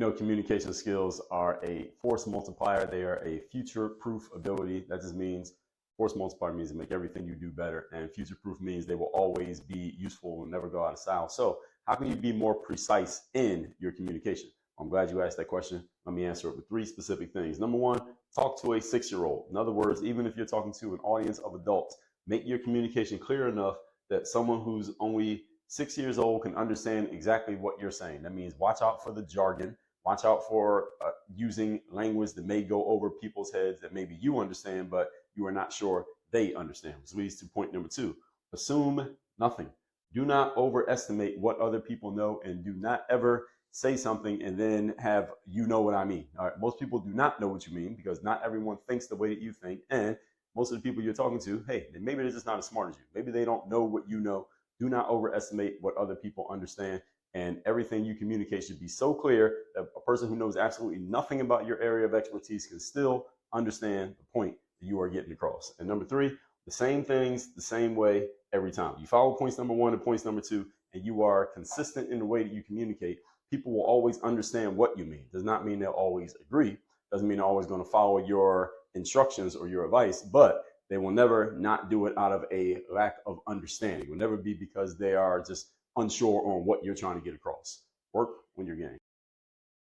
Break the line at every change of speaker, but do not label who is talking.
know, communication skills are a force multiplier. They are a future-proof ability. That just means force multiplier means to make everything you do better, and future-proof means they will always be useful and never go out of style. So how can you be more precise in your communication? I'm glad you asked that question. Let me answer it with three specific things. Number one, talk to a 6-year-old. In other words, even if you're talking to an audience of adults, make your communication clear enough that someone who's only 6 years old can understand exactly what you're saying. That means watch out for the jargon. Watch out for using language that may go over people's heads that maybe you understand, but you are not sure they understand. Which leads to point number two. Assume nothing. Do not overestimate what other people know, and do not ever say something and then have you know what I mean. All right. Most people do not know what you mean because not everyone thinks the way that you think. And most of the people you're talking to, hey, maybe they're just not as smart as you. Maybe they don't know what you know. Do not overestimate what other people understand. And everything you communicate should be so clear that a person who knows absolutely nothing about your area of expertise can still understand the point that you are getting across. And number three, the same things the same way every time. You follow points number one and points number two, and you are consistent in the way that you communicate. People will always understand what you mean. Does not mean they'll always agree. Doesn't mean they're always going to follow your instructions or your advice, but they will never not do it out of a lack of understanding. It will never be because they are just unsure on what you're trying to get across. Work when you're game.